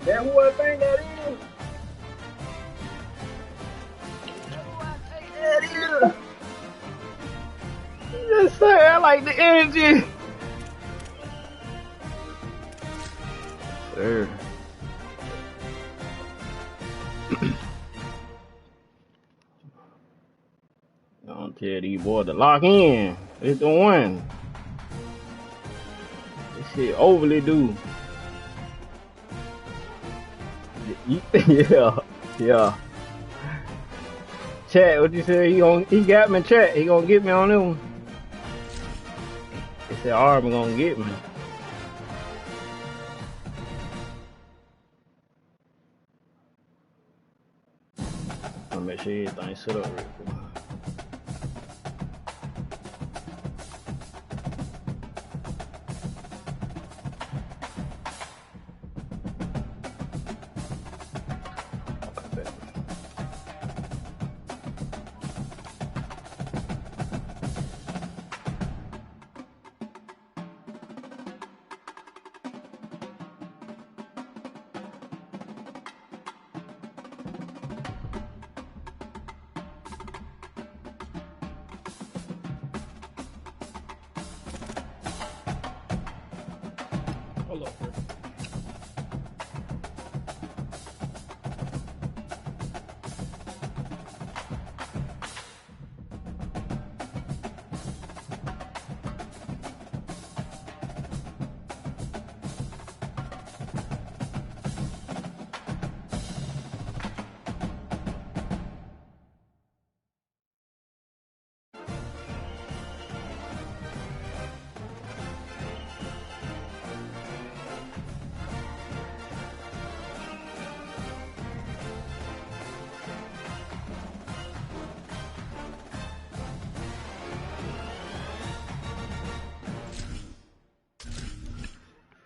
That's who I think that is. That's who I think that is. Just say I like the energy. Sir. Don't tell these boys to lock in. It's the one. This shit overly do. Yeah. Chat, what you say? He got me. Chat, he gonna get me on this one. He said Auburn gonna get me. I'll make sure everything's set up real quick.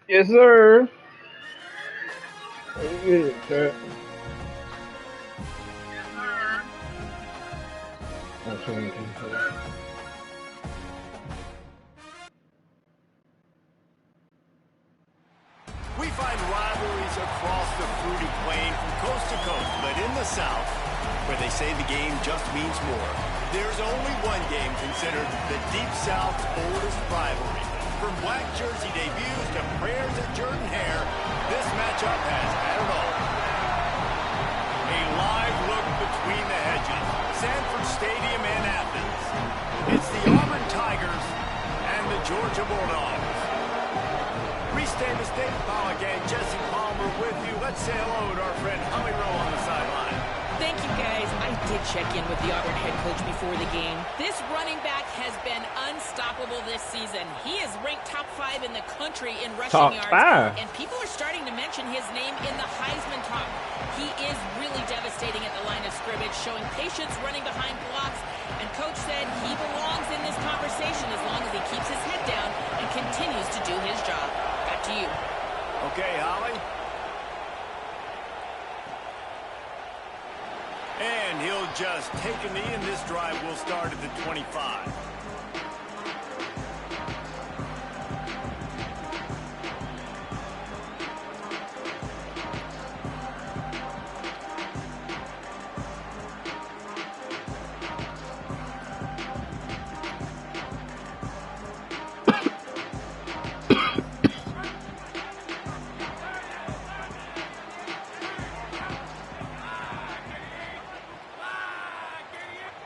Yes, sir. Good, sir. We find rivalries across the fruity plain from coast to coast, but in the South, where they say the game just means more, there's only one game considered the Deep South's oldest rivalry. From black jersey debuts to prayers at Jordan Hare, this matchup has had it all. A live look between the hedges, Sanford Stadium in Athens. It's the Auburn Tigers and the Georgia Bulldogs. Reese Davis, David Pollock, and Jesse Palmer with you. Let's say hello to our friend Holly Rowe on the sideline. Thank you, guys. I did check in with the Auburn head coach before the game. This running back has been unstoppable this season. He is ranked top 5 in the country in rushing yards. And people are starting to mention his name in the Heisman talk. He is really devastating at the line of scrimmage, showing patience running behind blocks. And Coach said he belongs in this conversation as long as he keeps his head down and continues to do his job. Back to you. Okay, Holly. And he'll just take a knee, and this drive will start at the 25.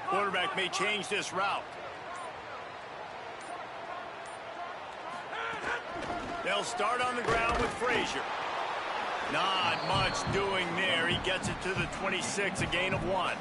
Quarterback may change this route. They'll start on the ground with Frazier. Not much doing there. He gets it to the 26, a gain of 1.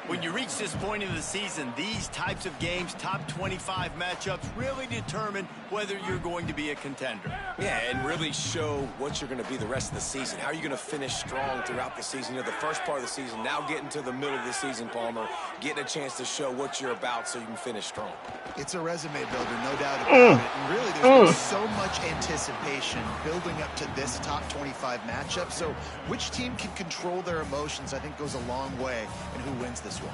When you reach this point in the season, these types of games, top 25 matchups, really determine whether you're going to be a contender. Yeah, and really show what you're going to be the rest of the season. How are you going to finish strong throughout the season? You know, the first part of the season, now getting to the middle of the season, Palmer, getting a chance to show what you're about so you can finish strong. It's a resume builder, no doubt about it. And really, there's been so much anticipation building up to this top 25 matchup. So which team can control their emotions, I think, goes a long way in who wins this one.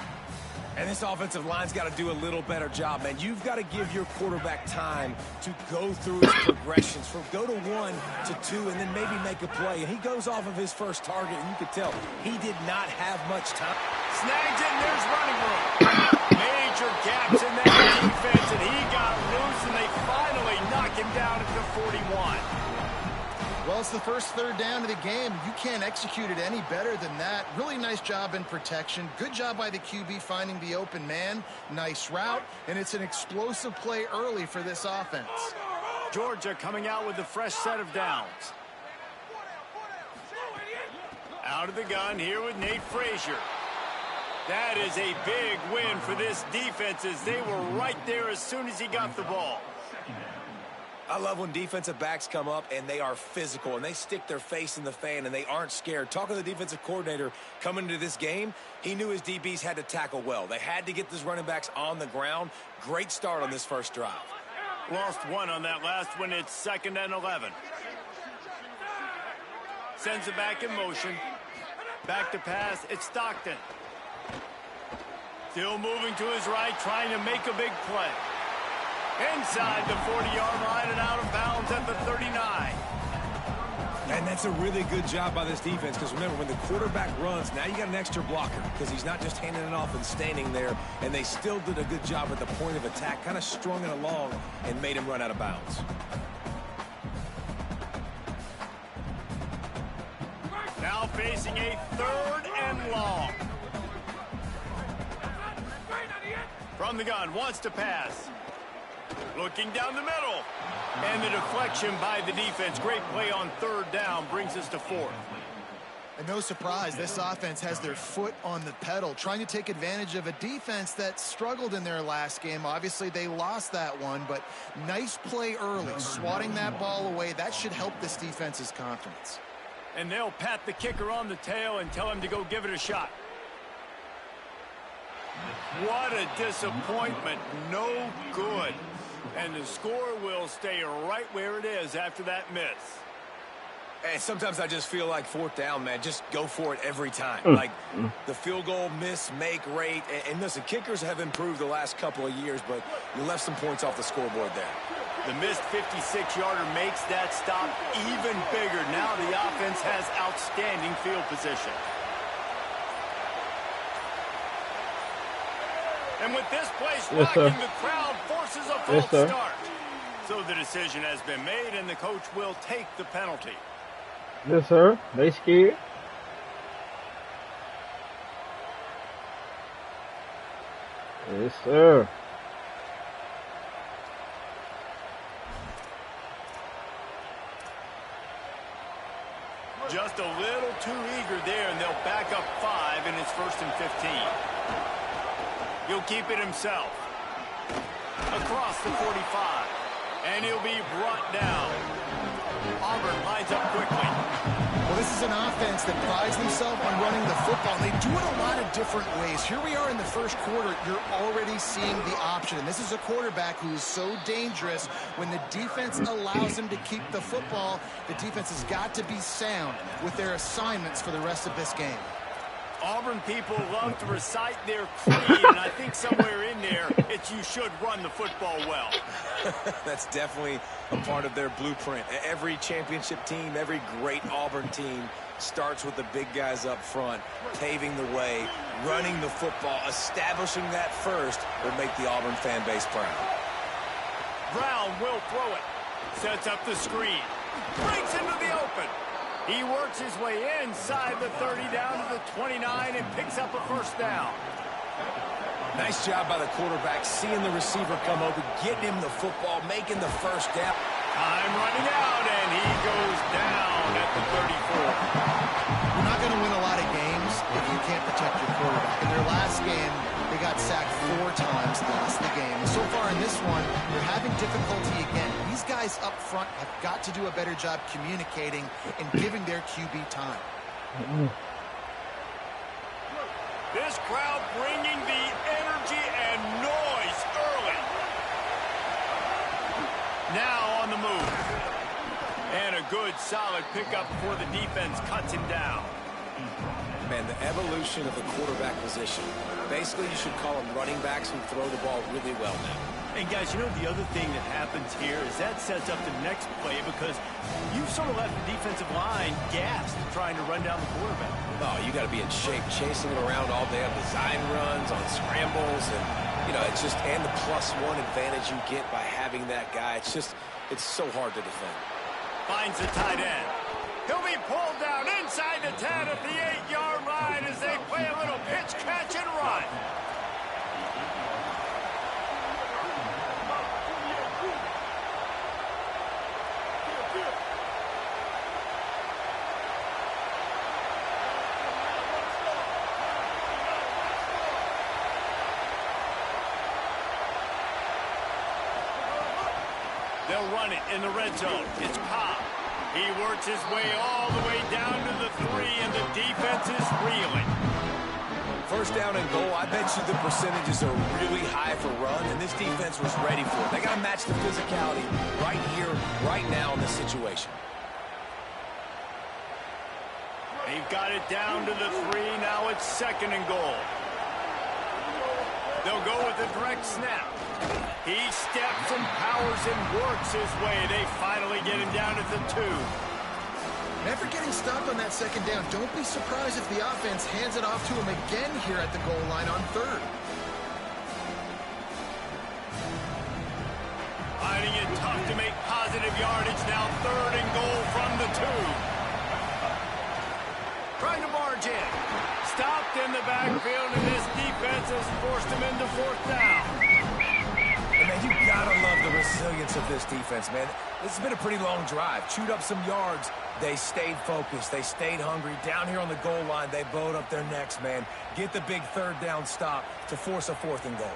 And this offensive line's got to do a little better job, man. You've got to give your quarterback time to go through his progressions from go to 1 to 2 and then maybe make a play. And he goes off of his first target, and you could tell he did not have much time. Snags it, and there's running room. Major gaps in that defense, and he got loose, and they finally knock him down at the 41. Well, it's the first third down of the game. You can't execute it any better than that. Really nice job in protection. Good job by the QB finding the open man. Nice route, and it's an explosive play early for this offense. Georgia coming out with a fresh set of downs. Out of the gun here with Nate Frazier. That is a big win for this defense as they were right there as soon as he got the ball. I love when defensive backs come up and they are physical and they stick their face in the fan and they aren't scared. Talking to the defensive coordinator coming into this game, he knew his DBs had to tackle well. They had to get these running backs on the ground. Great start on this first drive. Lost one on that last one. It's 2nd and 11. Sends it back in motion. Back to pass. It's Stockton. Still moving to his right, trying to make a big play. Inside the 40-yard line and out of bounds at the 39. And that's a really good job by this defense because remember, when the quarterback runs, now you got an extra blocker because he's not just handing it off and standing there, and they still did a good job at the point of attack, kind of strung it along and made him run out of bounds. Now facing a 3rd and long. From the gun, wants to pass. Looking down the middle. And the deflection by the defense. Great play on 3rd down brings us to 4th. And no surprise, this offense has their foot on the pedal, trying to take advantage of a defense that struggled in their last game. Obviously, they lost that one, but nice play early, swatting that ball away. That should help this defense's confidence. And they'll pat the kicker on the tail and tell him to go give it a shot. What a disappointment. No good. And the score will stay right where it is after that miss. And sometimes I just feel like 4th down, man. Just go for it every time. Like the field goal miss, make rate. And listen, kickers have improved the last couple of years, but you left some points off the scoreboard there. The missed 56-yarder makes that stop even bigger. Now the offense has outstanding field position. And with this place rocking, the crowd forces a false start. So the decision has been made, and the coach will take the penalty. Yes, sir. They scared. Yes, sir. Just a little too eager there, and they'll back up 5, and it's 1st and 15. He'll keep it himself. Across the 45. And he'll be brought down. Auburn lines up quickly. Well, this is an offense that prides themselves on running the football. They do it a lot of different ways. Here we are in the first quarter. You're already seeing the option. And this is a quarterback who is so dangerous. When the defense allows him to keep the football, the defense has got to be sound with their assignments for the rest of this game. Auburn people love to recite their creed, and I think somewhere in there, it's you should run the football well. That's definitely a part of their blueprint. Every championship team, every great Auburn team starts with the big guys up front, paving the way, running the football, establishing that first will make the Auburn fan base proud. Brown will throw it. Sets up the screen. Breaks into the open. He works his way inside the 30 down to the 29 and picks up a 1st down. Nice job by the quarterback, seeing the receiver come open, getting him the football, making the 1st down. Time running out, and he goes down at the 34. You're not going to win a lot of games if you can't protect your quarterback. In their last game, they got sacked 4 times, lost the game. And so far in this one, they're having difficulty again. These guys up front have got to do a better job communicating and giving their QB time. This crowd bringing the energy and noise early. Now on the move. And a good, solid pickup before the defense cuts him down. Man, the evolution of the quarterback position. Basically, you should call them running backs who throw the ball really well now. And guys, you know, the other thing that happens here is that sets up the next play because you've sort of left the defensive line gassed trying to run down the quarterback. Oh, you got to be in shape chasing him around all day on design runs, on scrambles, and, you know, it's just, and the +1 advantage you get by having that guy. It's just, it's so hard to defend. Finds the tight end. He'll be pulled down inside the 10 at the 8-yard line as they play a little pitch, catch, and run. They'll run it in the red zone. It's Pop. He works his way all the way down to the 3, and the defense is reeling. First down and goal, I bet you the percentages are really high for run, and this defense was ready for it. They got to match the physicality right here, right now in this situation. They've got it down to the 3. Now it's 2nd and goal. They'll go with a direct snap. He steps and powers and works his way. They finally get him down at the 2. After getting stopped on that 2nd down, don't be surprised if the offense hands it off to him again here at the goal line on 3rd. Finding it tough to make positive yardage. Now 3rd and goal from the 2. Trying to barge in. Stopped in the backfield, and this defense has forced him into 4th down. And man, you gotta love the resilience of this defense, man. This has been a pretty long drive. Chewed up some yards. They stayed focused. They stayed hungry. Down here on the goal line, they bowed up their necks, man. Get the big 3rd down stop to force a 4th and goal.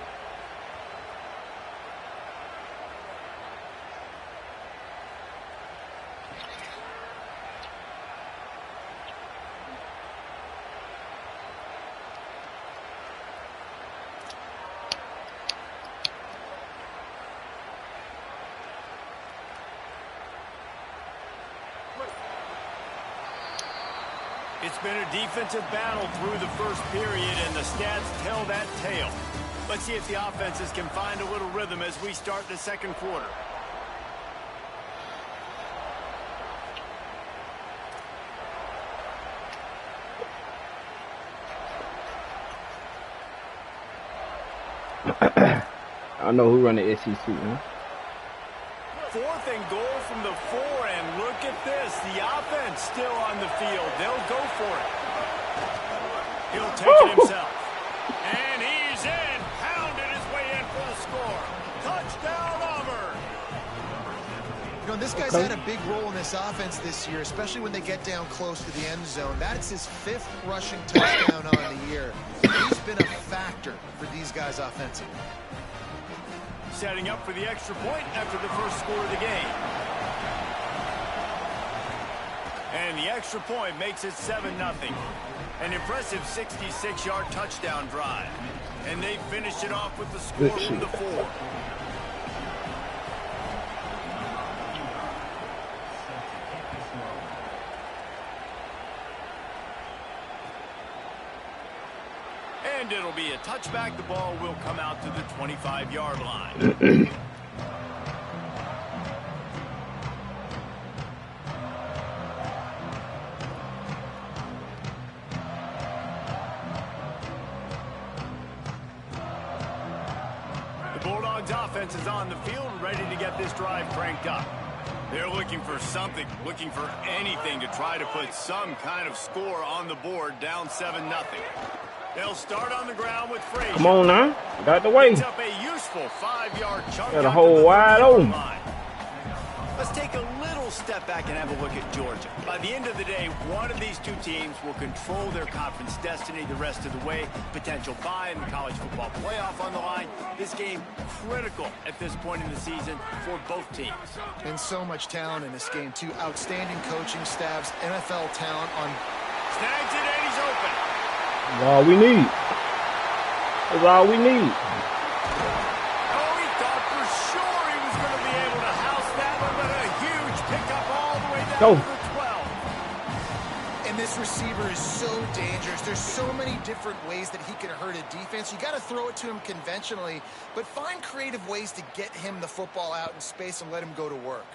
It's been a defensive battle through the first period, and the stats tell that tale. Let's see if the offenses can find a little rhythm as we start the 2nd quarter. I know who run the SEC, huh? 4th and goal from the 4, and look at this. The offense still on the field. They'll go for it. He'll take it himself. And he's in. Pounded his way in for the score. Touchdown, Auburn. You know, this guy's had a big role in this offense this year, especially when they get down close to the end zone. That's his 5th rushing touchdown on the year. He's been a factor for these guys offensively. Setting up for the extra point after the first score of the game. And the extra point makes it 7-0. An impressive 66-yard touchdown drive. And they finished it off with the score from the 4. And it'll be a touchback. The ball will come out to the 25-yard line. The Bulldogs offense is on the field, ready to get this drive cranked up. They're looking for something, looking for anything to try to put some kind of score on the board, down 7-0. They'll start on the ground with Frazier. Come on now. Got the way. Up a useful 5-yard chunk. Got a hole wide open. Let's take a little step back and have a look at Georgia. By the end of the day, one of these two teams will control their conference destiny the rest of the way. Potential bye in the college football playoff on the line. This game critical at this point in the season for both teams. And so much talent in this game, too. Outstanding coaching staffs, NFL talent on. Snags it and he's open. That's all we need. That's all we need. Oh, he thought for sure he was going to be able to house that one, but a huge pickup all the way down to the 12. And this This receiver is so dangerous. There's so many different ways that he can hurt a defense. You got to throw it to him conventionally, but find creative ways to get him the football out in space and let him go to work.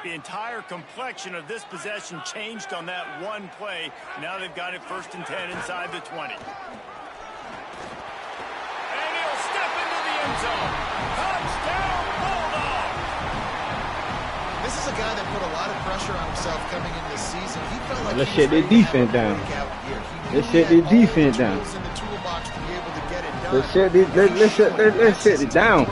The entire complexion of this possession changed on that one play. Now they've got it 1st and 10 inside the 20. And he'll step into the end zone. Touchdown, Bulldog! This is a guy that put a lot of pressure on himself coming into this season. He felt like let's shut their defense down. Let's shut their defense down. Let's shut it down.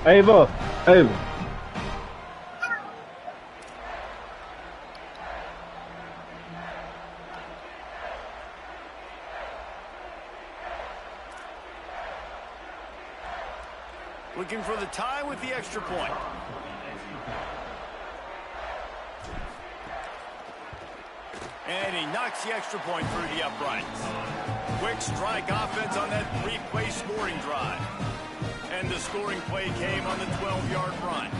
Ava. Looking for the tie with the extra point. And he knocks the extra point through the uprights. Quick strike offense on that 3-play scoring drive. And the scoring play came on the 12-yard run.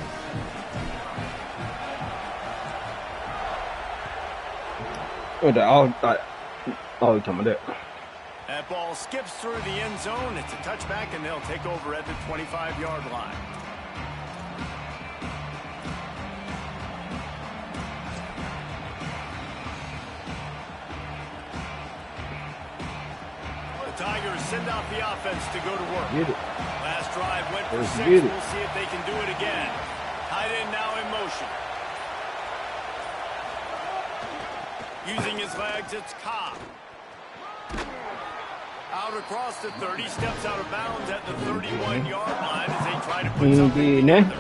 Oh, talking about that. That ball skips through the end zone. It's a touchback, and they'll take over at the 25-yard line. The Tigers send out the offense to go to work. Get it. Last drive went for 6. Get it. We'll see if they can do it again. Tight end now in motion. Using his legs, it's Cobb. Out across the 30, steps out of bounds at the 31-yard line as they try to put something together.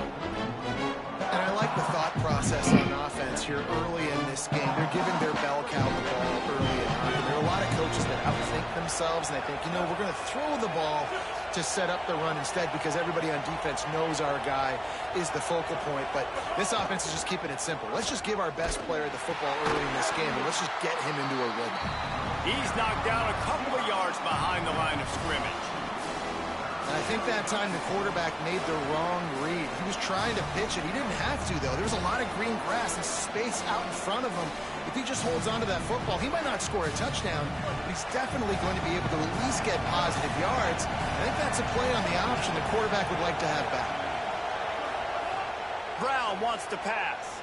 And I like the thought process on offense here early in this game. They're giving their bell cow the ball early on. There are a lot of coaches that outthink themselves, and I think, you know, we're going to throw the ball to set up the run instead because everybody on defense knows our guy is the focal point. But this offense is just keeping it simple. Let's just give our best player the football early in this game, and let's just get him into a rhythm. He's knocked down a couple of yards behind the line of scrimmage. And I think that time the quarterback made the wrong read. He was trying to pitch it. He didn't have to, though. There's a lot of green grass and space out in front of him. If he just holds onto that football, he might not score a touchdown, but he's definitely going to be able to at least get positive yards. I think that's a play on the option the quarterback would like to have back. Brown wants to pass.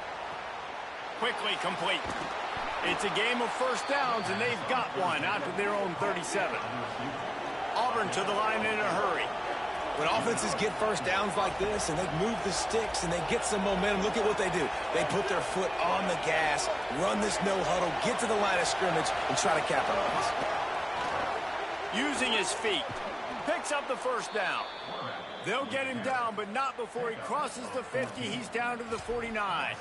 Quickly complete. It's a game of first downs, and they've got one out to their own 37. Auburn to the line in a hurry. When offenses get first downs like this and they move the sticks and they get some momentum, look at what they do. They put their foot on the gas, run this no huddle, get to the line of scrimmage, and try to capitalize. Using his feet. Picks up the first down. They'll get him down, but not before he crosses the 50. He's down to the 49.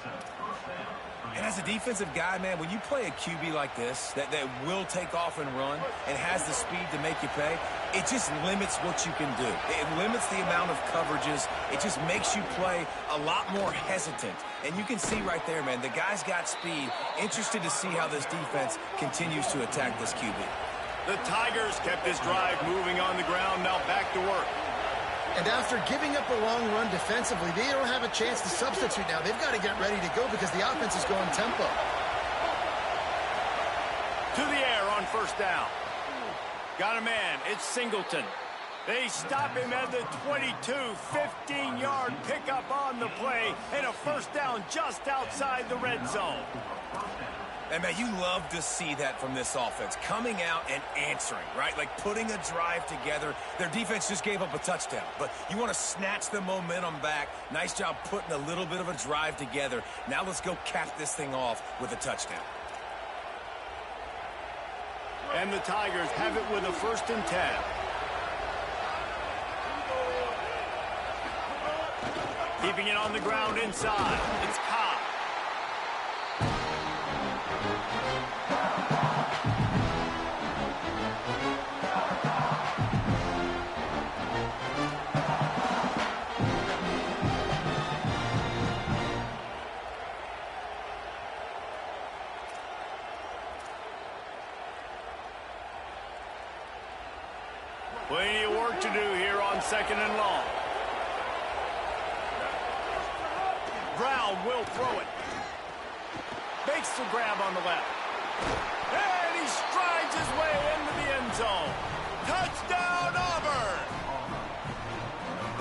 And as a defensive guy, man, when you play a QB like this that will take off and run and has the speed to make you pay, it just limits what you can do. It limits the amount of coverages. It just makes you play a lot more hesitant. And you can see right there, man, the guy's got speed. Interested to see how this defense continues to attack this QB. The Tigers kept this drive moving on the ground, now back to work. And after giving up a long run defensively, they don't have a chance to substitute now. They've got to get ready to go because the offense is going tempo. To the air on first down. Got a man. It's Singleton. They stop him at the 22. 15-yard pickup on the play and a first down just outside the red zone. And, man, you love to see that from this offense. Coming out and answering, right? Like putting a drive together. Their defense just gave up a touchdown. But you want to snatch the momentum back. Nice job putting a little bit of a drive together. Now let's go cap this thing off with a touchdown. And the Tigers have it with a 1st and 10. Keeping it on the ground inside. It's Cobb. Plenty of work to do here on 2nd and long. Brown will throw it. Makes the grab on the left. And he strides his way into the end zone. Touchdown, Auburn!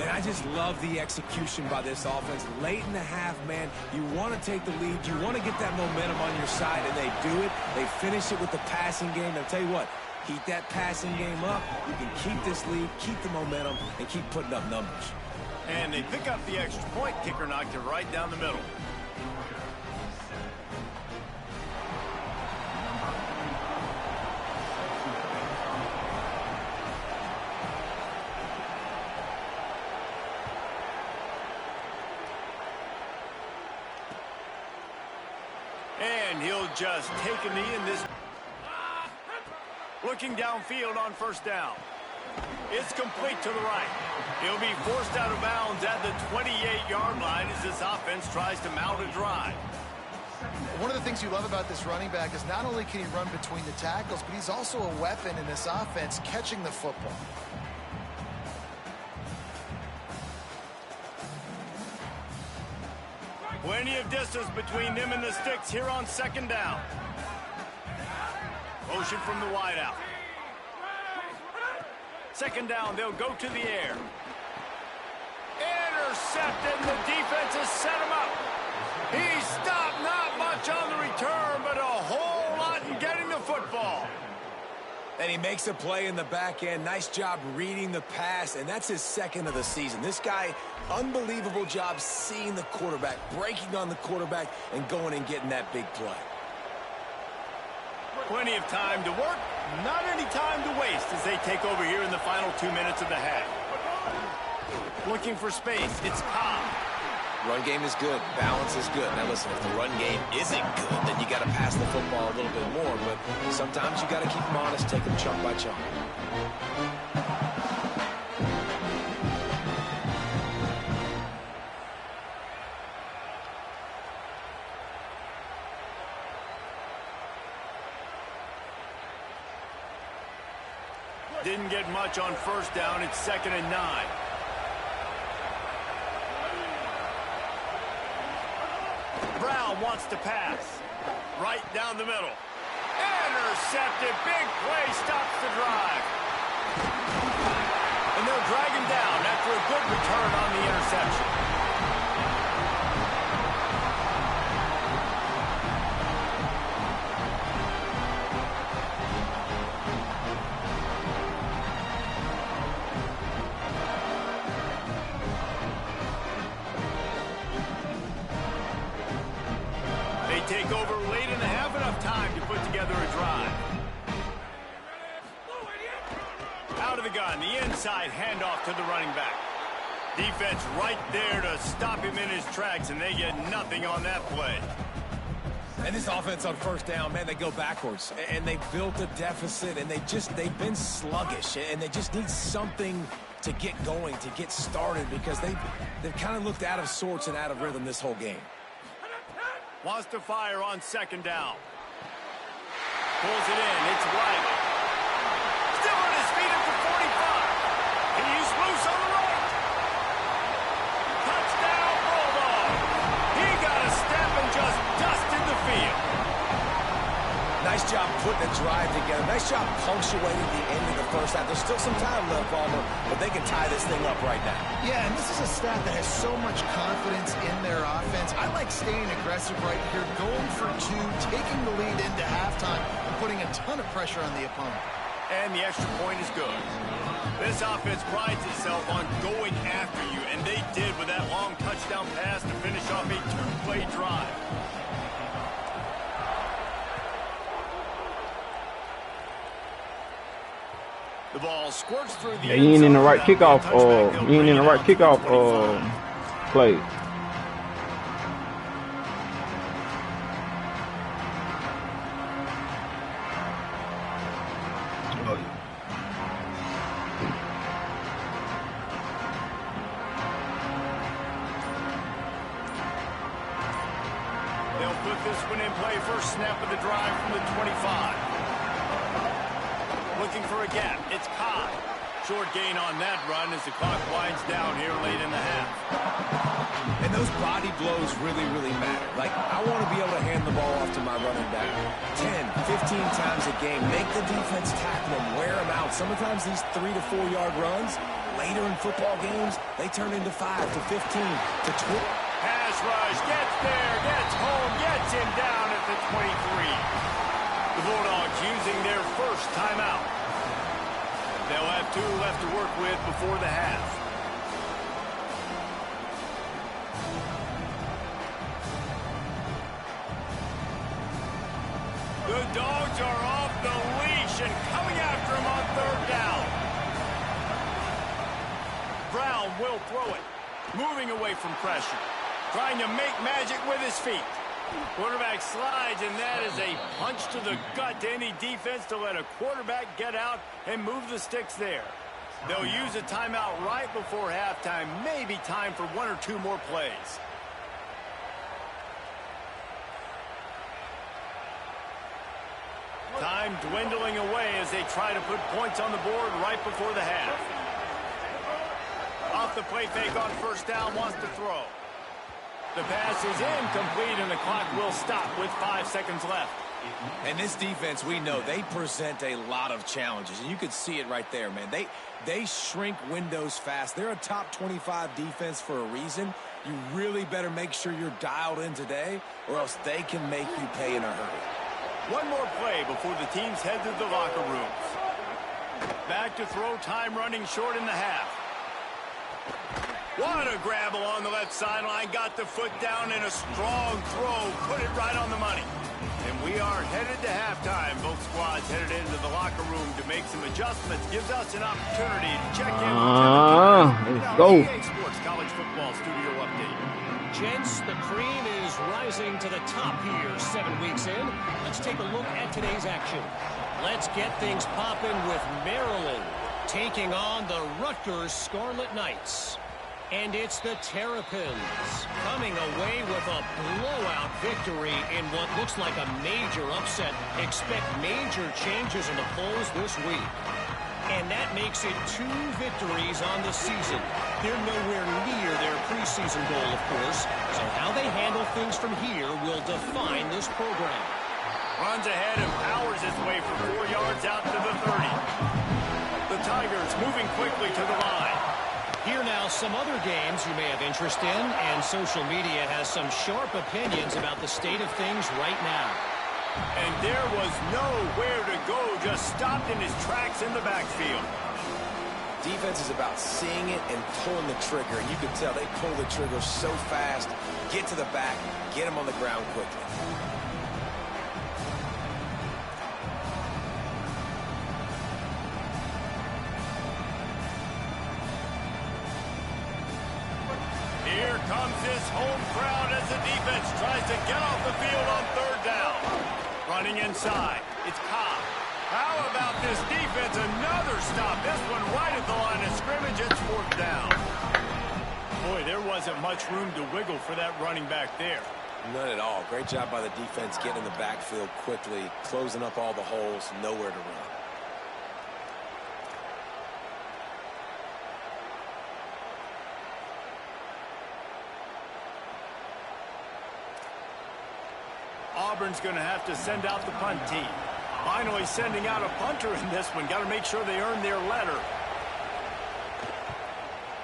And I just love the execution by this offense. Late in the half, man, you want to take the lead. You want to get that momentum on your side, and they do it. They finish it with the passing game. I'll tell you what, keep that passing game up. You can keep this lead, keep the momentum, and keep putting up numbers. And they pick up the extra point. Kicker knocked it right down the middle. And he'll just take a knee in this. Looking downfield on first down. It's complete to the right. He'll be forced out of bounds at the 28-yard line as this offense tries to mount a drive. One of the things you love about this running back is not only can he run between the tackles, but he's also a weapon in this offense catching the football. Plenty of distance between them and the sticks here on second down. Motion from the wideout. Second down, they'll go to the air. Intercepted, and the defense has set him up. He stopped, not much on the return, but a whole lot in getting the football. And he makes a play in the back end. Nice job reading the pass, and that's his second of the season. This guy, unbelievable job seeing the quarterback, breaking on the quarterback, and going and getting that big play. Plenty of time to work, not any time to waste as they take over here in the final 2 minutes of the half. Looking for space, it's Cobb. Run game is good, balance is good. Now listen, if the run game isn't good, then you got to pass the football a little bit more, but sometimes you got to keep them honest, take them chunk by chunk. Didn't get much on first down. It's 2nd and 9. Brown wants to pass. Right down the middle. Intercepted. Big play stops the drive. And they'll drag him down after a good return on the interception. Take over late in the half, enough time to put together a drive. Out of the gun, the inside handoff to the running back. Defense right there to stop him in his tracks, and they get nothing on that play. And this offense on first down, man, they go backwards. And they built a deficit, and they've been sluggish, and they just need something to get going, to get started, because they've kind of looked out of sorts and out of rhythm this whole game. Wants to fire on second down. Pulls it in. It's Riley. Still on his feet at the 45. He's loose on the right. Touchdown, Bulldog. He got a step and just dusted the field. Nice job putting a drive together. Nice job punctuating the end of the first half. There's still some time left, Palmer, but they can tie this thing up right now. Yeah, and this is a staff that has so much confidence in their offense. I like staying aggressive right here, going for two, taking the lead into halftime, and putting a ton of pressure on the opponent. And the extra point is good. This offense prides itself on going after you, and they did with that long touchdown pass to finish off a two-play drive. The ball squirts through the you ain't in the right kickoff play. They'll put this one in play first snap of the drive from the 25. Looking for a gap. It's Cobb. Short gain on that run as the clock winds down here late in the half. And those body blows really, really matter. Like, I want to be able to hand the ball off to my running back 10, 15 times a game. Make the defense tackle them, wear them out. Sometimes these 3 to 4 yard runs, later in football games, they turn into 5 to 15 to 20. Pass rush, gets there, gets home, gets him down at the 23. The Bulldogs using their first timeout. They'll have 2 left to work with before the half. The Dogs are off the leash and coming after him on 3rd down. Brown will throw it. Moving away from pressure. Trying to make magic with his feet. Quarterback slides, and that is a punch to the gut to any defense to let a quarterback get out and move the sticks there. They'll use a timeout right before halftime. Maybe time for 1 or 2 more plays. Time dwindling away as they try to put points on the board right before the half. Off the play fake on 1st down, wants to throw. The pass is incomplete, and the clock will stop with 5 seconds left. And this defense, we know, they present a lot of challenges. And you could see it right there, man. They shrink windows fast. They're a top 25 defense for a reason. You really better make sure you're dialed in today, or else they can make you pay in a hurry. One more play before the teams head to the locker rooms. Back to throw, time running short in the half. What a grab along the left sideline. Got the foot down in a strong throw. Put it right on the money. And we are headed to halftime. Both squads headed into the locker room to make some adjustments. Gives us an opportunity to check in with let's go. EA Sports College Football Studio Update. Gents, the cream is rising to the top here 7 weeks in. Let's take a look at today's action. Let's get things popping with Maryland taking on the Rutgers Scarlet Knights. And it's the Terrapins coming away with a blowout victory in what looks like a major upset. Expect major changes in the polls this week. And that makes it 2 victories on the season. They're nowhere near their preseason goal, of course. So how they handle things from here will define this program. Runs ahead and powers his way for 4 yards out to the 30. The Tigers moving quickly to the line. Here now, some other games you may have interest in, and social media has some sharp opinions about the state of things right now. And there was nowhere to go, just stopped in his tracks in the backfield. Defense is about seeing it and pulling the trigger, and you can tell they pull the trigger so fast, get to the back, get him on the ground quickly. Here comes this home crowd as the defense tries to get off the field on 3rd down. Running inside, it's Cobb. How about this defense? Another stop. This one right at the line of scrimmage. It's 4th down. Boy, there wasn't much room to wiggle for that running back there. None at all. Great job by the defense getting in the backfield quickly, closing up all the holes, nowhere to run. Auburn's going to have to send out the punt team. Finally sending out a punter in this one. Got to make sure they earn their letter.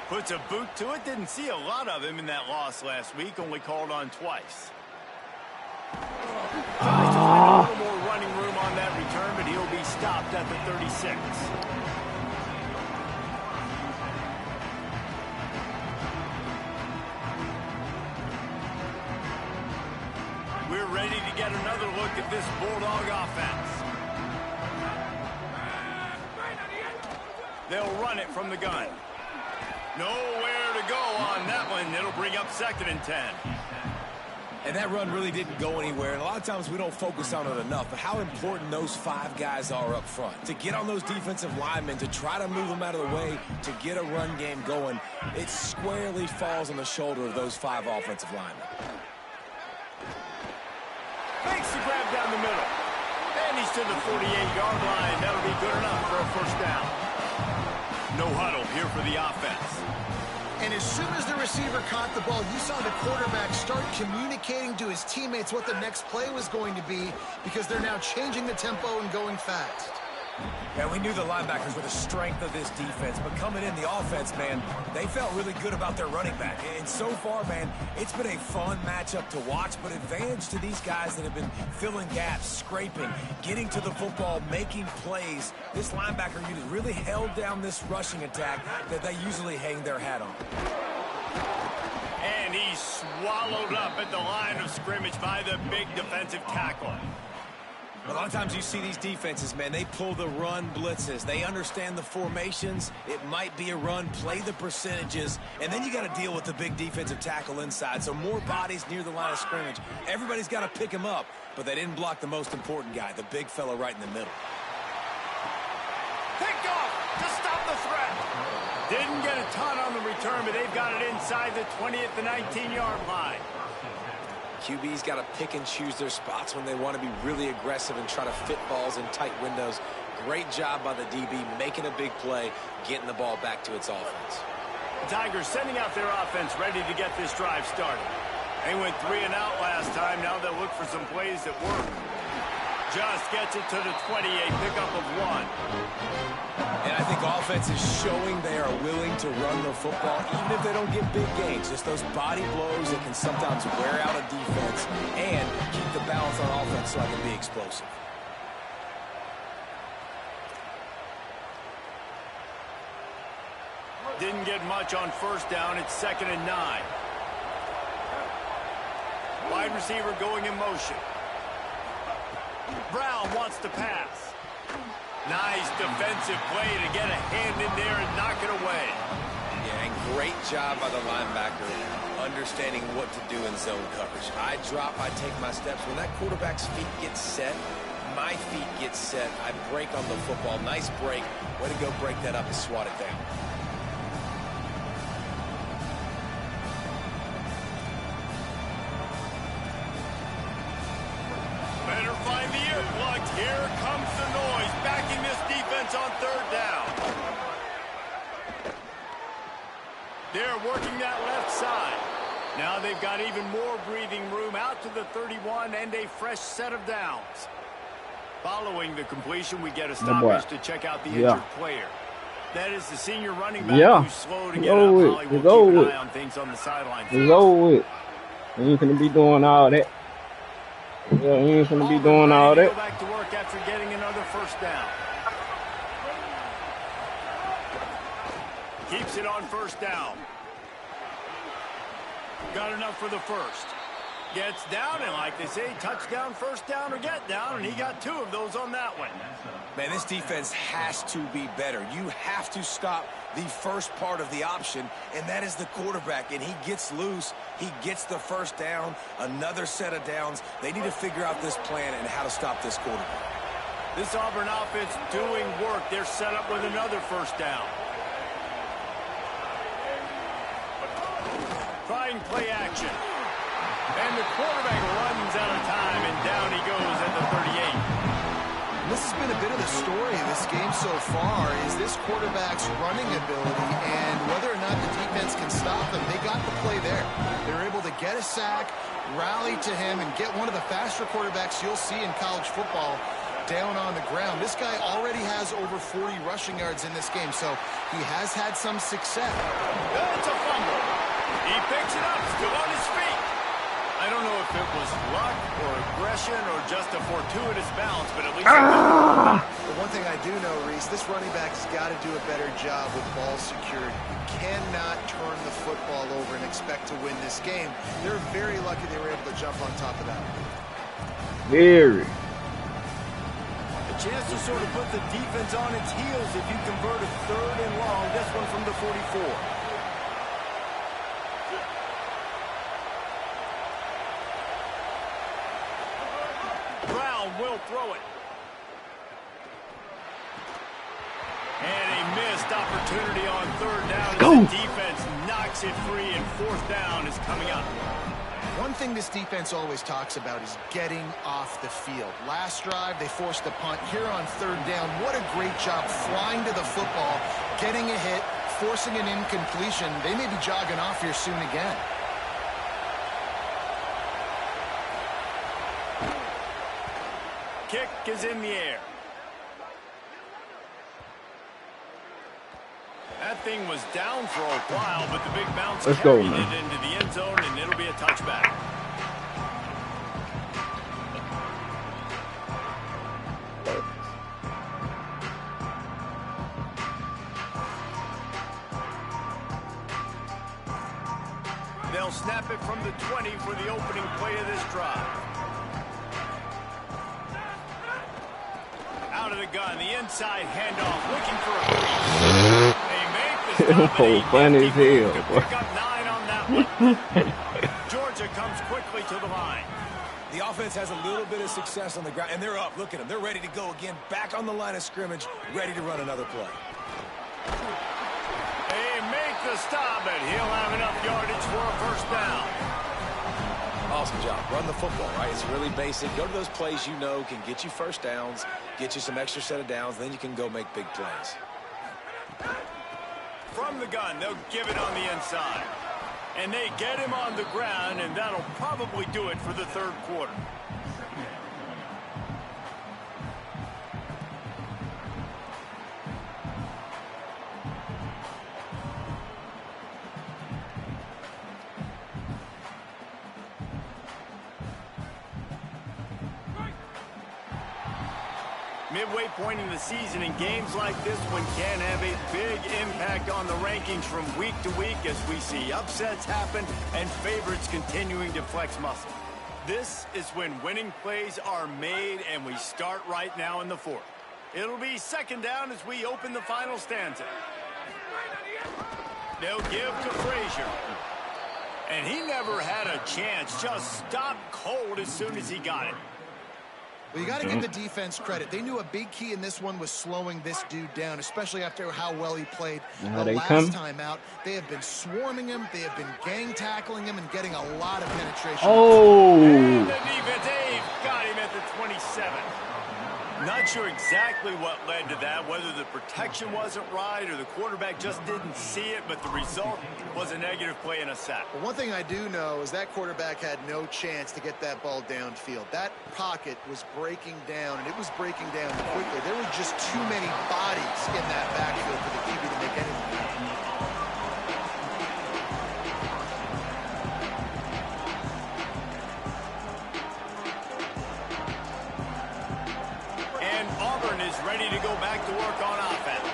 Puts a boot to it. Didn't see a lot of him in that loss last week. Only called on twice. Tries to find a little more running room on that return, but he'll be stopped at the 36. We're ready to get another look at this Bulldog offense. They'll run it from the gun. Nowhere to go on that one. It'll bring up 2nd and 10. And that run really didn't go anywhere. And a lot of times we don't focus on it enough. But how important those 5 guys are up front. To get on those defensive linemen, to try to move them out of the way, to get a run game going, it squarely falls on the shoulder of those 5 offensive linemen. Makes the grab down the middle. And he's to the 48-yard line. That'll be good enough for a 1st down. No huddle here for the offense. And as soon as the receiver caught the ball, you saw the quarterback start communicating to his teammates what the next play was going to be, because they're now changing the tempo and going fast. And we knew the linebackers were the strength of this defense, but coming in the offense, man, they felt really good about their running back. And so far, man, it's been a fun matchup to watch, but advantage to these guys that have been filling gaps, scraping, getting to the football, making plays. This linebacker unit really held down this rushing attack that they usually hang their hat on. And he's swallowed up at the line of scrimmage by the big defensive tackle. A lot of times you see these defenses, man, they pull the run blitzes. They understand the formations. It might be a run, play the percentages, and then you got to deal with the big defensive tackle inside. So more bodies near the line of scrimmage. Everybody's got to pick him up, but they didn't block the most important guy, the big fella right in the middle. Picked off to stop the threat. Didn't get a ton on the return, but they've got it inside the 20 at the 19-yard line. QB's got to pick and choose their spots when they want to be really aggressive and try to fit balls in tight windows. Great job by the DB making a big play, getting the ball back to its offense. The Tigers sending out their offense ready to get this drive started. They went 3 and out last time. Now they'll look for some plays that work. Just gets it to the 28, pickup of 1. And I think offense is showing they are willing to run the football, even if they don't get big gains. Just those body blows that can sometimes wear out a defense and keep the balance on offense so I can be explosive. Didn't get much on first down. It's 2nd and 9. Wide receiver going in motion. Brown wants to pass. Nice defensive play to get a hand in there and knock it away. Yeah, and great job by the linebacker understanding what to do in zone coverage. I drop, I take my steps. When that quarterback's feet get set, my feet get set. I break on the football. Nice break. Way to go break that up and swat it down. Better find the earplugs. Here comes the noise, backing this defense on 3rd down. They're working that left side. Now they've got even more breathing room out to the 31 and a fresh set of downs. Following the completion, we get a stoppage to check out the injured player. That is the senior running back who's slow to get up. Holly will keep an eye on things on the sideline. It's over with. You ain't gonna be doing all that. Yeah, you ain't gonna be doing all that. Go back to work after getting another first down. Keeps it on 1st down. Got enough for the first. Gets down, and like they say, touchdown, first down, or get down, and he got 2 of those on that one. Man, this defense has to be better. You have to stop the first part of the option, and that is the quarterback. And he gets loose. He gets the first down, another set of downs. They need to figure out this plan and how to stop this quarterback. This Auburn offense doing work. They're set up with another first down. Trying play action. And the quarterback runs out of time, and down he goes at the 38. This has been a bit of the story of this game so far, is this quarterback's running ability and whether or not the defense can stop them. They got the play there. They're able to get a sack, rally to him, and get one of the faster quarterbacks you'll see in college football down on the ground. This guy already has over 40 rushing yards in this game, so he has had some success. It's a fumble. He picks it up, still on his feet. I don't know if it was luck or aggression or just a fortuitous bounce, but at least... The one thing I do know, Reese, this running back's got to do a better job with ball security. You cannot turn the football over and expect to win this game. They're very lucky they were able to jump on top of that. Very. A chance to sort of put the defense on its heels if you convert a 3rd and long. This one from the 44. Will throw it. And a missed opportunity on 3rd down as the defense knocks it free, and 4th down is coming up. One thing this defense always talks about is getting off the field. Last drive, they forced a punt. Here on 3rd down, what a great job flying to the football, getting a hit, forcing an incompletion. They may be jogging off here soon again. Kick is in the air. That thing was down for a while, but the big bounce carried it into the end zone, and it'll be a touchback. They'll snap it from the 20 for the opening play of this drive. Out of the gun, the inside handoff, looking for a breeze. They make the stop. Oh, funny as hell. Pick up 9 on that one. Georgia comes quickly to the line. The offense has a little bit of success on the ground, and they're up. Look at them. They're ready to go again, back on the line of scrimmage, ready to run another play. They make the stop, and he'll have enough yardage for a first down. Awesome job. Run the football, right? It's really basic. Go to those plays you know can get you first downs, get you some extra set of downs, then you can go make big plays. From the gun, they'll give it on the inside. And they get him on the ground, and that'll probably do it for the third quarter. Midway point in the season, and games like this one can have a big impact on the rankings from week to week as we see upsets happen and favorites continuing to flex muscle. This is when winning plays are made, and we start right now in the fourth. It'll be second down as we open the final stanza. They'll give to Frazier. And he never had a chance, just stopped cold as soon as he got it. Well, you got to give the defense credit. They knew a big key in this one was slowing this dude down, especially after how well he played the last time out. They have been swarming him. They have been gang tackling him and getting a lot of penetration. Oh! And the defense, Dave, got him at the 27. Not sure exactly what led to that, whether the protection wasn't right or the quarterback just didn't see it, but the result was a negative play and a sack. Well, one thing I do know is that quarterback had no chance to get that ball downfield. That pocket was breaking down, and it was breaking down quickly. There were just too many bodies in that backfield for the QB to make anything. Auburn is ready to go back to work on offense.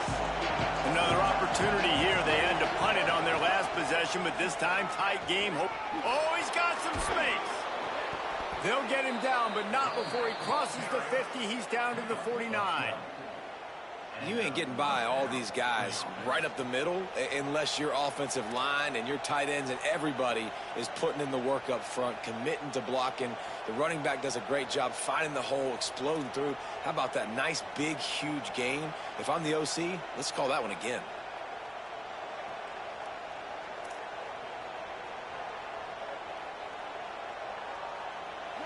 Another opportunity here. They had to punt it on their last possession, but this time tight game. Oh, he's got some space. They'll get him down, but not before he crosses the 50. He's down to the 49. You ain't getting by all these guys right up the middle unless your offensive line and your tight ends and everybody is putting in the work up front, committing to blocking. The running back does a great job finding the hole, exploding through. How about that nice, big, huge gain? If I'm the OC, let's call that one again.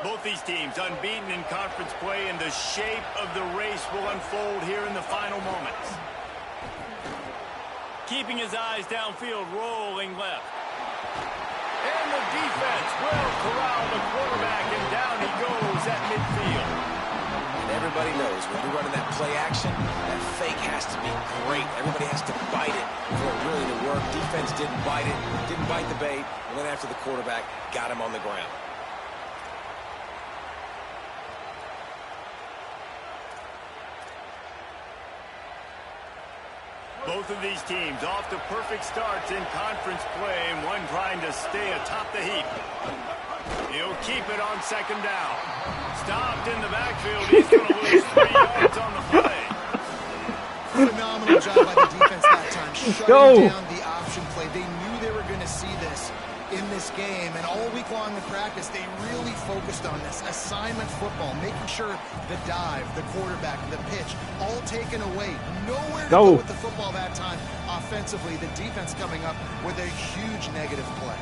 Both these teams unbeaten in conference play, and the shape of the race will unfold here in the final moments. Keeping his eyes downfield, rolling left. And the defense will corral the quarterback, and down he goes at midfield. And everybody knows when you're running that play action, that fake has to be great. Everybody has to bite it for it really to work. Defense didn't bite it, didn't bite the bait, went after the quarterback, got him on the ground. Both of these teams off to perfect starts in conference play, and one trying to stay atop the heap. He'll keep it on second down. Stopped in the backfield. He's going to lose 3 yards on the play. Phenomenal job by the defense that time, shutting down the option play. They knew they were going to see this in this game, and all week long in practice, they really focused on this assignment football, making sure the dive, the quarterback, the pitch, all taken away. Nowhere to go with the football that time. Offensively, the defense coming up with a huge negative play.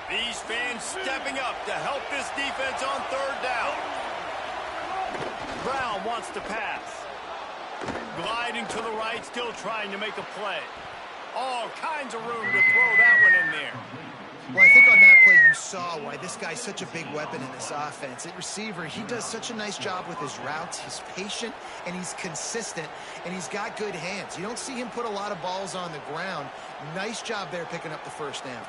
These fans stepping up to help this defense on third down. Brown wants to pass. Gliding to the right, still trying to make a play. All kinds of room to throw that one in there. Well, I think on that play you saw why this guy's such a big weapon in this offense. At receiver, he does such a nice job with his routes. He's patient, and he's consistent, and he's got good hands. You don't see him put a lot of balls on the ground. Nice job there picking up the first down.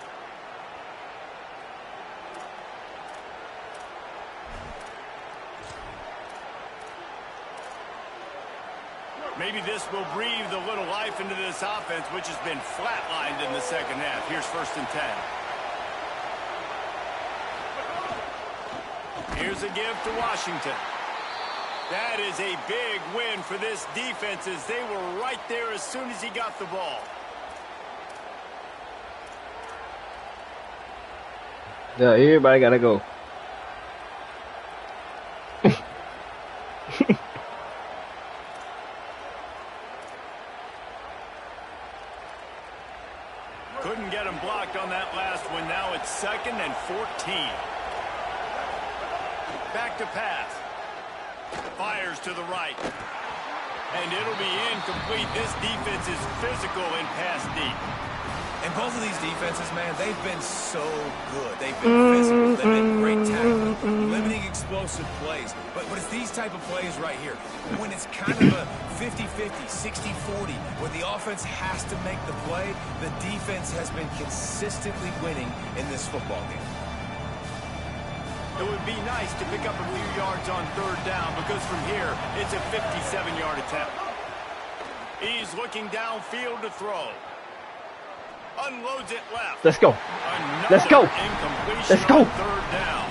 Maybe this will breathe a little life into this offense, which has been flatlined in the second half. Here's 1st and 10. Here's a give to Washington. That is a big win for this defense as they were right there as soon as he got the ball. Yeah, everybody got to go. Couldn't get him blocked on that last one. Now it's 2nd and 14. Back to pass. Fires to the right. And it'll be incomplete. This defense is physical in pass deep. And both of these defenses, man, they've been so good. They've been physical. They've been great tackling, limiting explosive plays. But it's these type of plays right here. When it's kind of a 50-50, 60-40, where the offense has to make the play, the defense has been consistently winning in this football game. It would be nice to pick up a few yards on third down because from here, it's a 57-yard attempt. He's looking downfield to throw. Unloads it left. Let's go. Let's go. Let's go. Third down.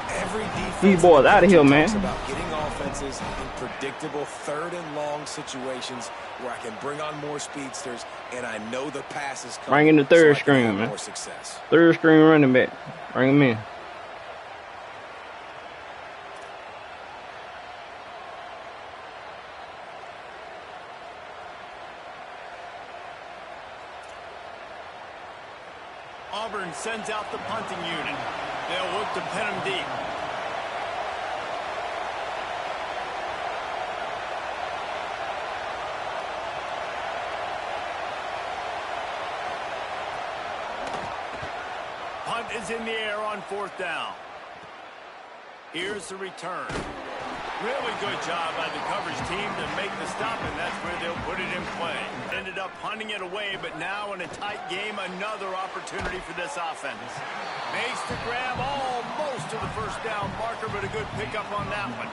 Every defense these boys out of here, man. About getting offenses in predictable 3rd and long situations where I can bring on more speedsters and I know the pass is coming. Bring in the third string, man. More success. Third string running back. Bring him in. Auburn sends out the punting unit. They'll look to pin him deep. Punt is in the air on 4th down. Here's the return. Really good job by the coverage team to make the stop, and that's where they'll put it in play. Ended up punting it away, but now in a tight game, another opportunity for this offense. Makes the grab almost to the first down marker, but a good pickup on that one.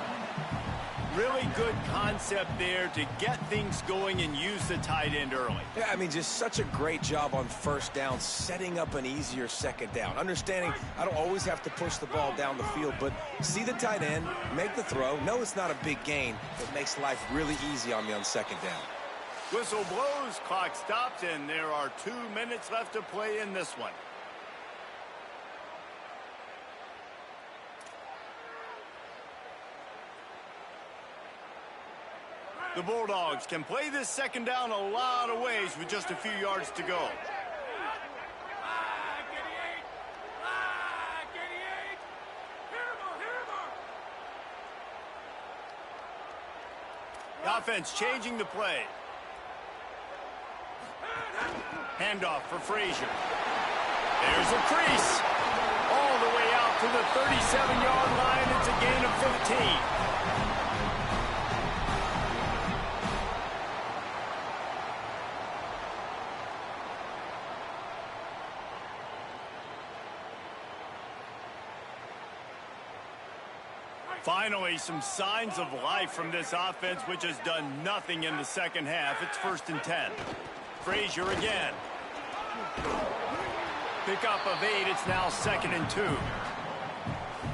Really good concept there to get things going and use the tight end early. Yeah, I mean, just such a great job on 1st down, setting up an easier 2nd down. Understanding I don't always have to push the ball down the field, but see the tight end, make the throw. No, it's not a big gain, but makes life really easy on me on 2nd down. Whistle blows, clock stops, and there are 2 minutes left to play in this one. The Bulldogs can play this 2nd down a lot of ways with just a few yards to go. The offense changing the play. Handoff for Frazier. There's a crease. All the way out to the 37-yard line. It's a gain of 15. Finally, some signs of life from this offense, which has done nothing in the second half. It's 1st and 10. Frazier again. Pickup of 8. It's now 2nd and 2.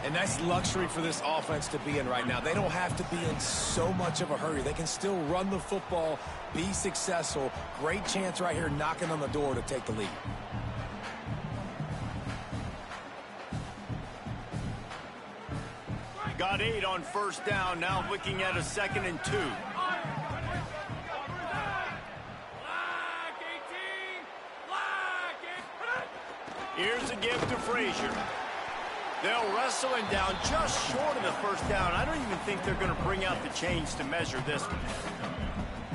And that's luxury for this offense to be in right now. They don't have to be in so much of a hurry. They can still run the football, be successful. Great chance right here knocking on the door to take the lead. Got 8 on 1st down. Now looking at a 2nd and 2. Here's a give to Frazier. They'll wrestle him down just short of the first down. I don't even think they're going to bring out the chains to measure this one.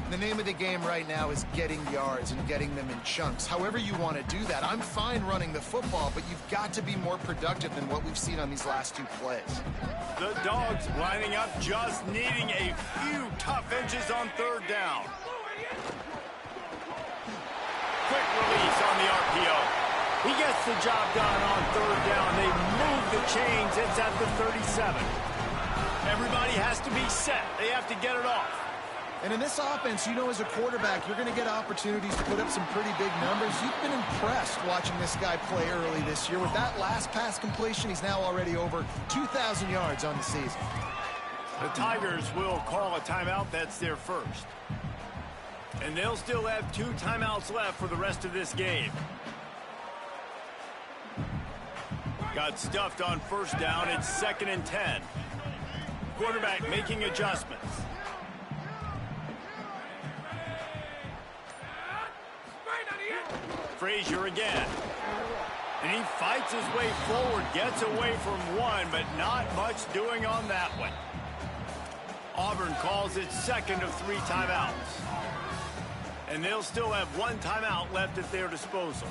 The name of the game right now is getting yards and getting them in chunks. However you want to do that. I'm fine running the football, but you've got to be more productive than what we've seen on these last 2 plays. The Dogs lining up, just needing a few tough inches on 3rd down. Quick release on the RPO. He gets the job done on 3rd down. They move the chains. It's at the 37. Everybody has to be set. They have to get it off. And in this offense, you know, as a quarterback, you're going to get opportunities to put up some pretty big numbers. You've been impressed watching this guy play early this year. With that last pass completion, he's now already over 2,000 yards on the season. The Tigers will call a timeout. That's their first. And they'll still have 2 timeouts left for the rest of this game. Got stuffed on 1st down. It's 2nd and 10. Quarterback making adjustments. Frazier again. And he fights his way forward, gets away from one, but not much doing on that one. Auburn calls it 2nd of 3 timeouts. And they'll still have 1 timeout left at their disposal.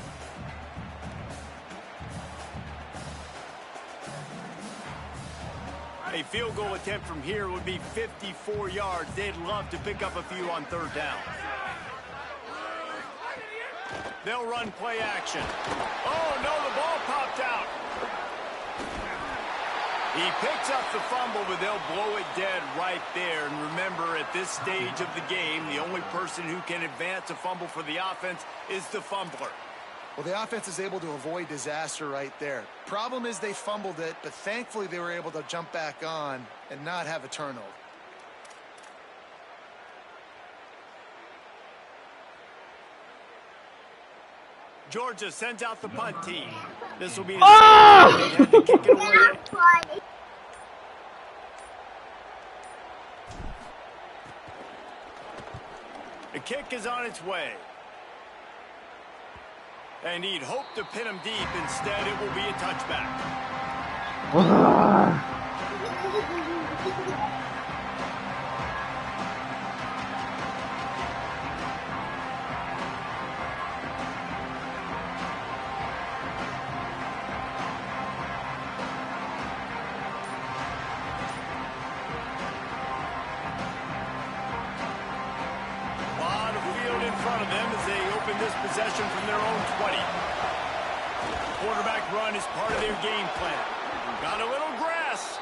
A field goal attempt from here would be 54 yards. They'd love to pick up a few on 3rd down. They'll run play action. Oh, no, the ball popped out. He picks up the fumble, but they'll blow it dead right there. And remember, at this stage of the game, the only person who can advance a fumble for the offense is the fumbler. Well, the offense is able to avoid disaster right there. Problem is they fumbled it, but thankfully they were able to jump back on and not have a turnover. Georgia sends out the punt team. This will be they have to kick it away. The kick is on its way. And he'd hope to pin him deep. Instead, it will be a touchback. This possession from their own 20. Quarterback run is part of their game plan. Got a little grass.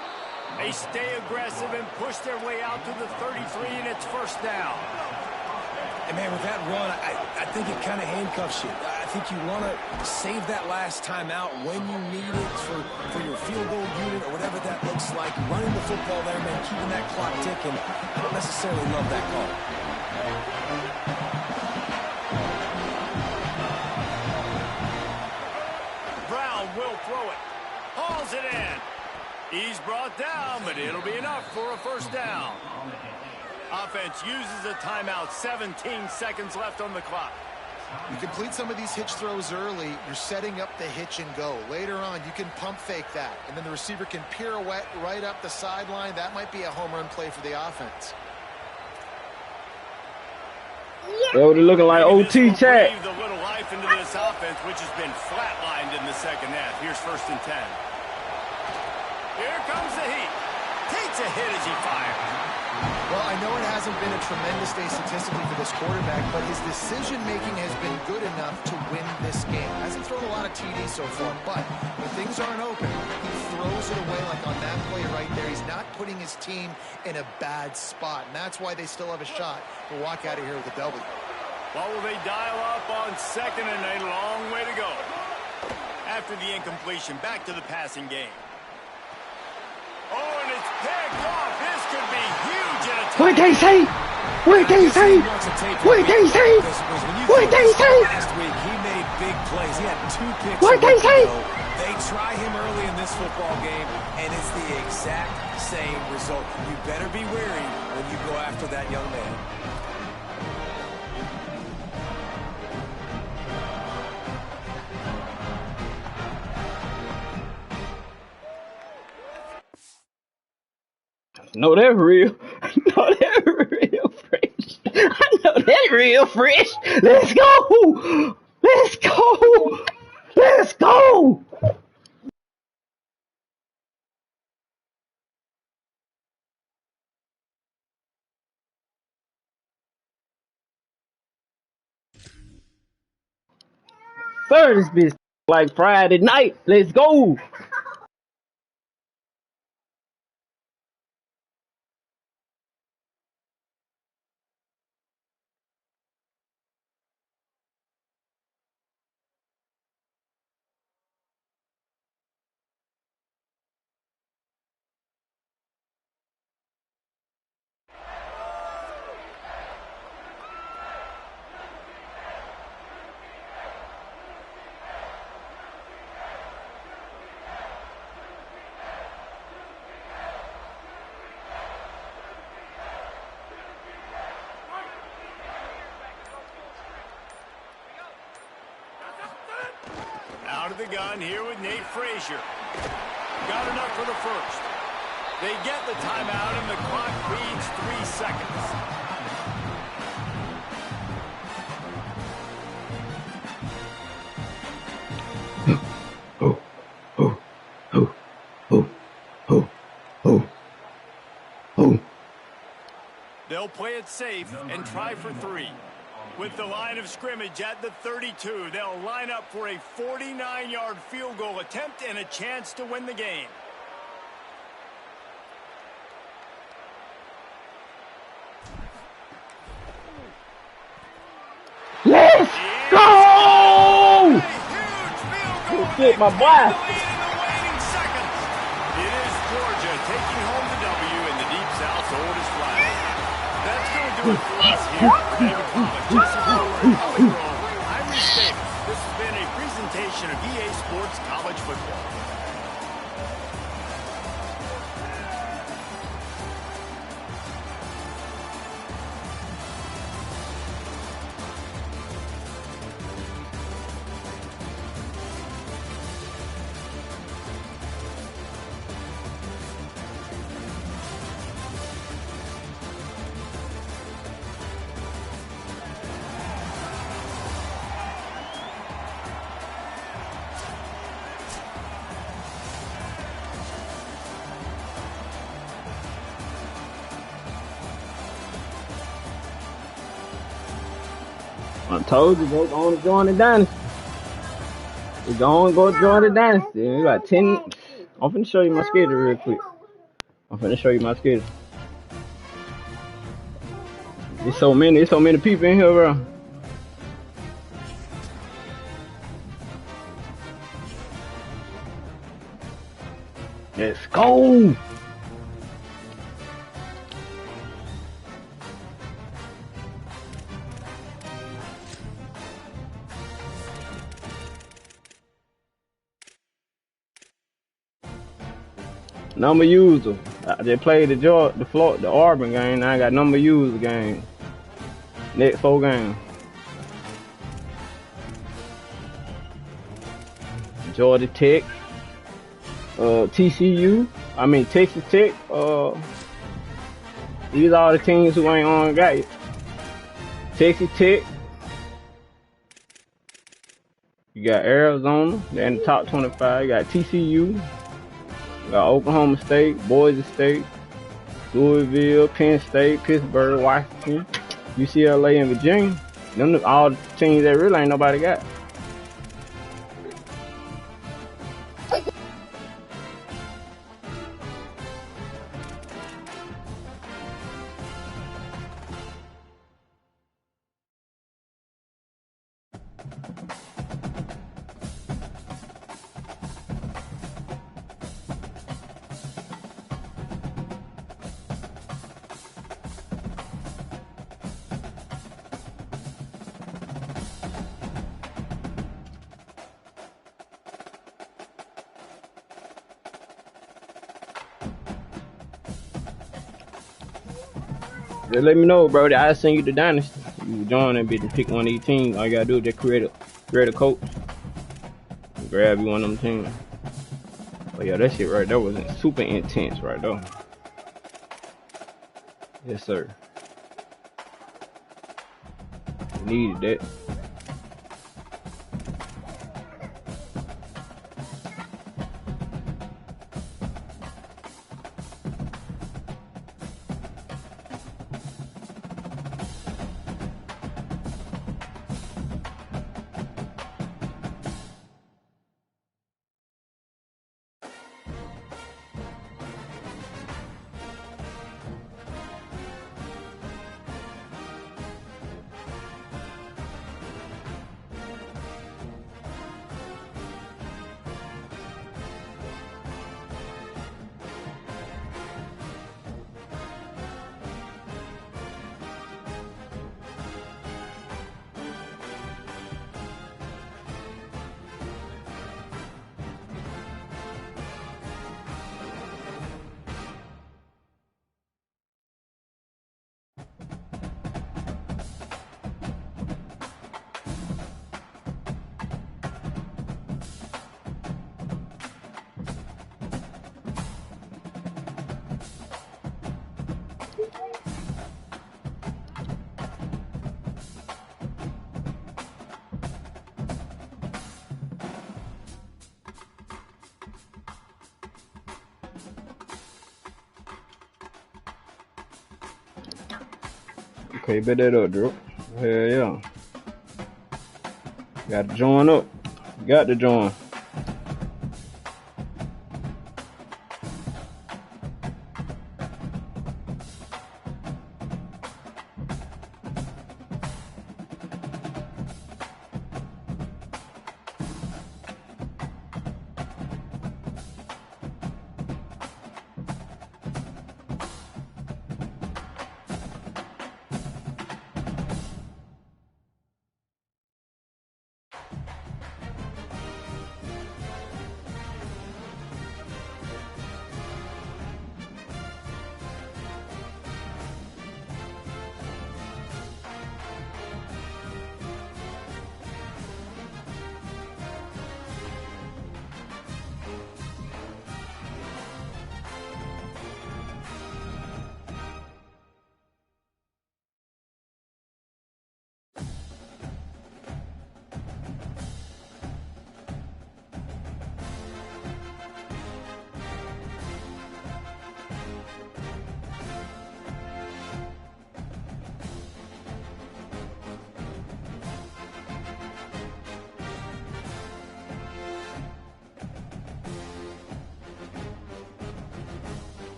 They stay aggressive and push their way out to the 33, and it's 1st down. And, man, with that run, I think it kind of handcuffs you. I think you want to save that last time out when you need it for your field goal unit or whatever that looks like. Running the football there, man, keeping that clock ticking. I don't necessarily love that call. Will throw it. Hauls it in. He's brought down, but it'll be enough for a 1st down. Offense uses a timeout. 17 seconds left on the clock. You complete some of these hitch throws early, you're setting up the hitch and go. Later on, you can pump fake that, and then the receiver can pirouette right up the sideline. That might be a home run play for the offense. They were looking like OT chat. Breathe a little life into this offense, which has been flatlined in the 2nd half. Here's 1st and 10. Here comes the heat. Takes a hit as he fires. Well, I know it hasn't been a tremendous day statistically for this quarterback, but his decision-making has been good enough to win this game. Hasn't thrown a lot of TDs so far, but when things aren't open, he throws it away like on that play right there. He's not putting his team in a bad spot, and that's why they still have a shot to walk out of here with a W. Well, will they dial up on 2nd and a long way to go? After the incompletion, back to the passing game. Oh, and it's picked off. This could be huge in a time. What did they say? What did they say? What did they say? What did they say? Last week, he made big plays. He had 2 picks. What did they say? They try him early in this football game, and it's the exact same result. You better be wary when you go after that young man. No, that's real. No, that's real fresh. I know that's real fresh. Let's go. Let's go. Let's go. Sir, this bitch like Friday night. Let's go. Out of the gun here with Nate Frazier. Got enough for the first. They get the timeout and the clock reads 3 seconds. They'll play it safe and try for 3. With the line of scrimmage at the 32, they'll line up for a 49-yard field goal attempt and a chance to win the game. Let's go! Good shit, my boy. It is Georgia taking home the W in the Deep South's oldest flag. That's going to do it for us here. David Thomas, Jesse Brewer, I'm Reese Davis. This has been a presentation of EA Sports College Football. I told you, bro, go on to join the Dynasty. We're going to go join the Dynasty. We got 10. I'm finna show you my schedule real quick. There's so many people in here, bro. Let's go. Number user. I just played the Auburn game. Now I got number user game. Next 4 games. Georgia Tech. TCU. I mean Texas Tech. These are all the teams who ain't on got it. Texas Tech. You got Arizona. They're in the top 25. You got TCU. Got Oklahoma State, Boise State, Louisville, Penn State, Pittsburgh, Washington, UCLA, and Virginia. Them are all the teams that really ain't nobody got. Just let me know, bro. I send you the Dynasty. You join that bitch and pick one of these teams. All you gotta do is just create a coach. And grab you one of them teams. But yeah, that shit right there was super intense right there. Yes, sir. Needed that. Okay, bet that up, Drew. Hell yeah. Got to join up. Got to join.